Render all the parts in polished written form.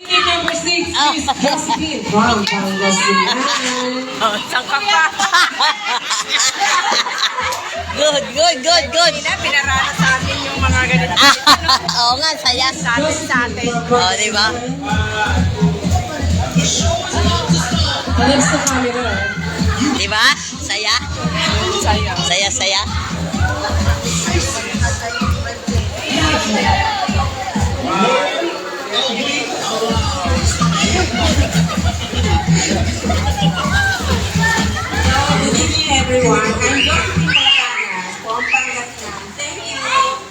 Number 6 is Josephine from Pangasinan. Oh, saan ka pa? Good. Pinarana sa atin yung mga ganito. Oo nga, saya sa atin. Oo, di ba? Next to camera. Di ba? Saya? Saya. Good evening, everyone. I'm Josephine from Pangasinan. Thank you.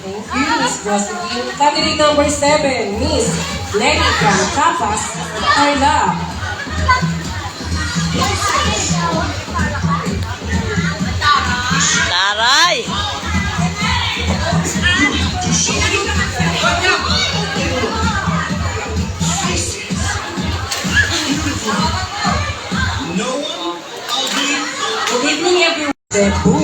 Thank you, Miss Josephine. Candidate number 7, Miss Lenny from Capas, Carla. Taray! Good evening, everyone. Cebu.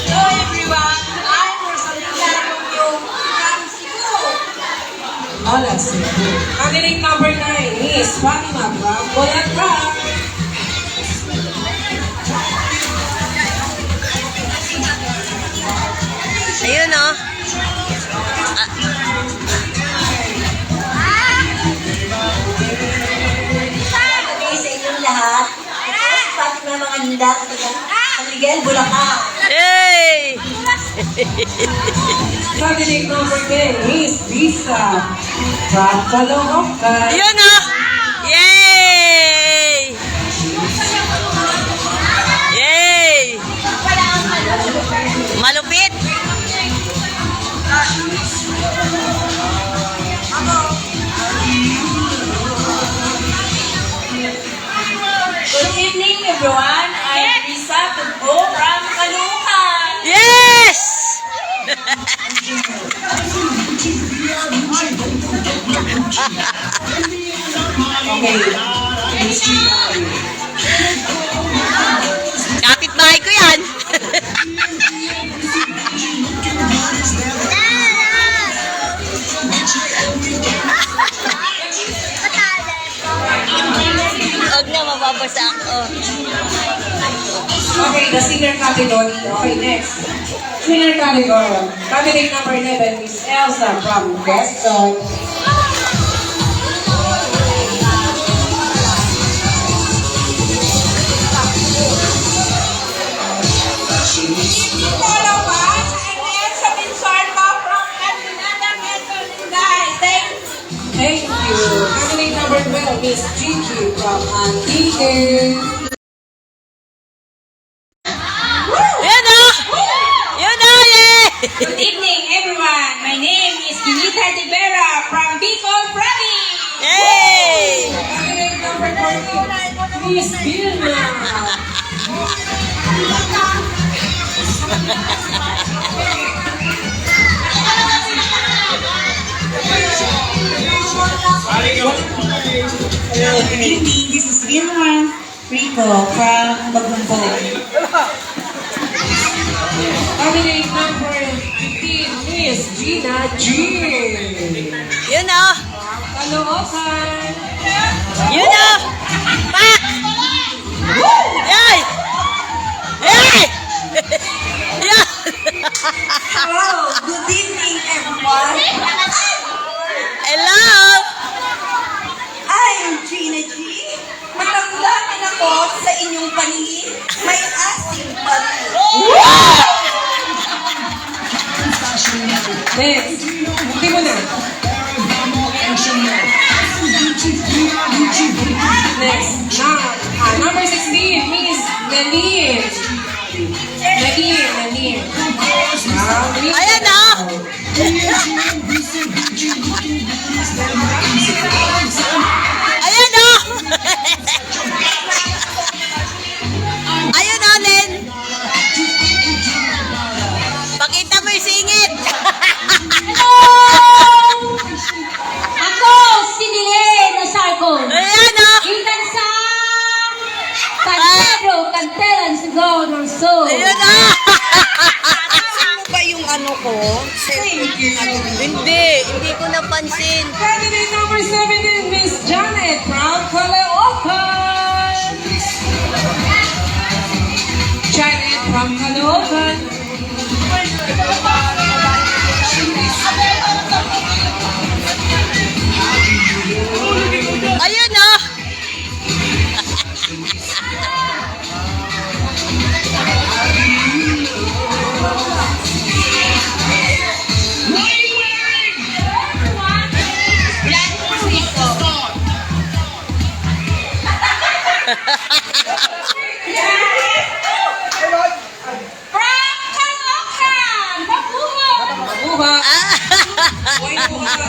Hello, everyone. I'm Rosalina Romeo from Cebu. Hola, Cebu. Candidate number 9, Miss Fatima from Bulacan. Ayun, oh. Sabi sa inyong lahat, ito si Fatima Manganda, San Miguel, Bulacan. Hey! Candidate number 10, Miss Lisa from Caloocan. Ayun, oh. Yay! Yay! Malupit! Good evening, everyone. I'm Risa Tugbo from Caloocan. Yes! Okay. Miss Gina. Kapit-bahay ko yan. Huwag na, mababasa ako. Okay, the senior category. Okay, next. Senior category. Candidate number 11, Miss Elsa from Quezon. Pangalawa, I'm Elsa Binsorco from Catinada, Quezon, guys. Thank you. Candidate number 12, Miss Gigi from Antique. Yun o! Yun o! Yay! Good evening, everyone. My name is Ginita Rivera from Bicol Province. Yay! Candidate number 14, Miss Vilma. Good evening. This is Vilma Rico from Bagumbo. Candidate number 15, Miss Gina G. Yun o! Caloocan. Yun o! Pak! Yay! Yay! Yan! Hello. Good evening, everyone. Hello! I'm Gina G. Matanda man ako sa inyong paningin. May asim pa rin. Next. Hindi mo na. Next. Number 16, Miss Nadine. Nadine. Ayan o! Hindi ko napansin. Candidate number 17, Miss Janet from Caloocan. Janet from Caloocan. Ayun oh! Buha. Wait, buha.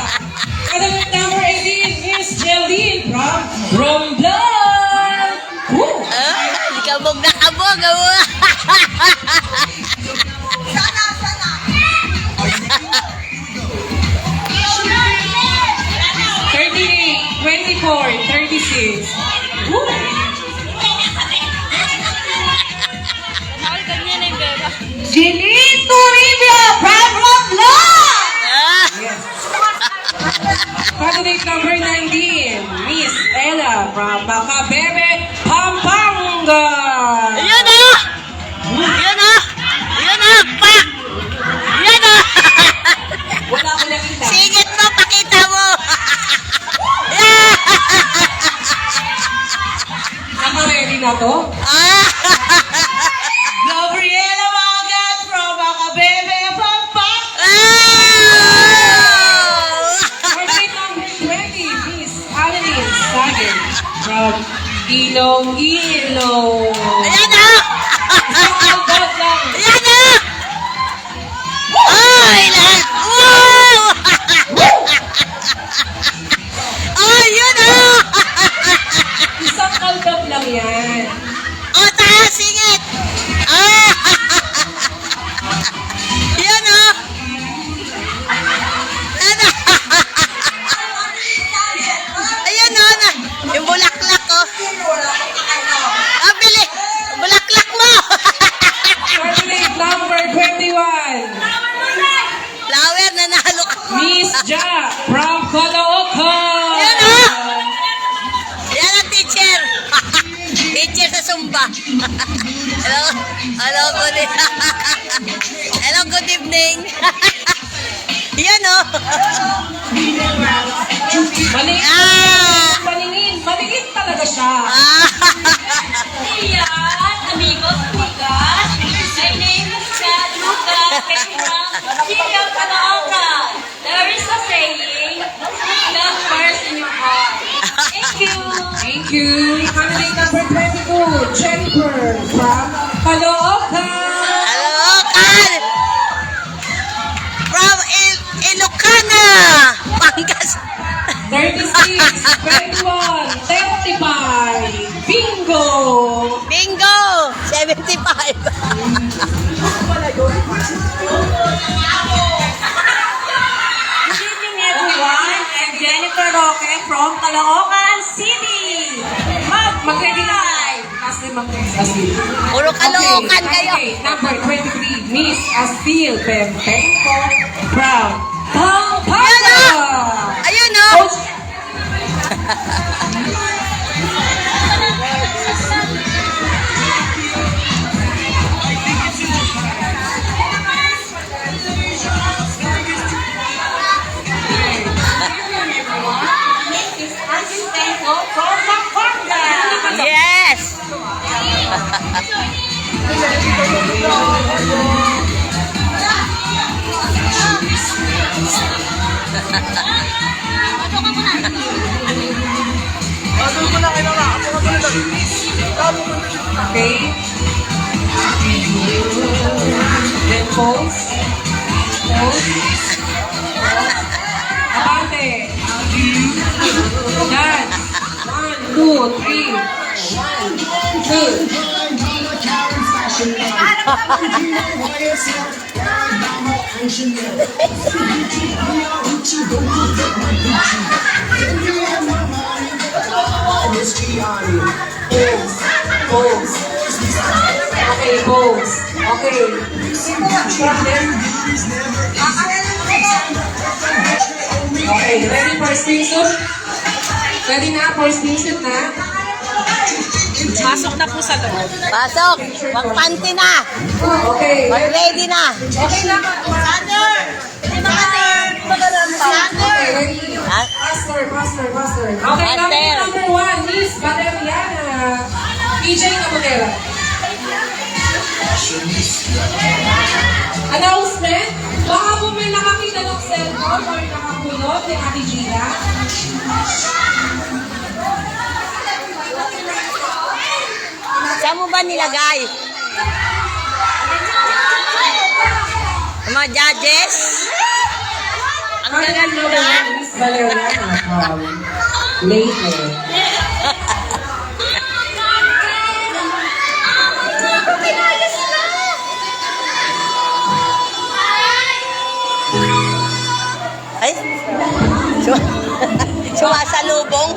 Candidate number 18, Miss Jeline from Romblon. Woo! Kabog na kabog. Oh. Thirty, 24, 36. Woo! Jeline Toribio from Romblon! Yes. Candidate number 19, Miss Ella from Macabebe, Pampanga. Ayun oh! Ayun oh! Ayun oh! Pak! Ayun oh! Wala ko nakita. Singit mo, pakita mo! Naka-ready na to? Gabriela Magan from Macabebe, Pampanga. Candidate number 20, Miss Adeline Sagan from Iloilo. Ayan oh! Isang bot lang. Ayan oh! Ay! Wow! Ayun oh! Isang kaldab lang yan. O, tayo, singit! Yan o! Ayan o! Yung bulaklak ko. Ah, bili! Bulaklak mo! Candidate number 21, Flower, nanalo ka. Miss Ja from Caloocan. Yan o! Yan ang teacher. Teacher sa Zumba. Hello? Hello, good Hello, good evening. Yan o! Malingin, Ah! malingin talaga siya. Iyan, amigos, amigas. My name is Chad Lucas from City of Caloocan. There is a saying, love first in your heart. Thank you. Thank you. Candidate number 22, Jennifer from Caloocan. Hello, Kan! From Ilocana! Pangas! 36, 21, 35, Bingo. Bingo! 75! Good evening, everyone. I'm Jennifer Roque from Caloocan City. Mag-ready na. Asli mag-ready. Puro Caloocan kayo! Okay, number 23, Miss Astil Pempenco from Pampanga. Ayun o! This is Angel Tenko from Pampanga. Yes! Okay. Then pose. Pose. Abante. Dance. 1, 2, 3. 1, 2. Pose. Okay, pose. Okay. From there. Okay, ready for swimsuit? Ready na for swimsuit na? Pasok na po sa loob. Pasok. Magpanty na. Okay. Mag-ready na. Okay na ba? Sander! Okay, ready? Faster. Okay, nominee number 1, Miss Valeriana. PJ Nabutera. Announcement, baka po may nakakita ng cellphone or nakakulot ni Ate Gina. Saan mo ba nilagay? Ang mga judges? Ang Nominee number gaganda. 1, Miss Valeriana from Leyte. Ay? Sumasalubong?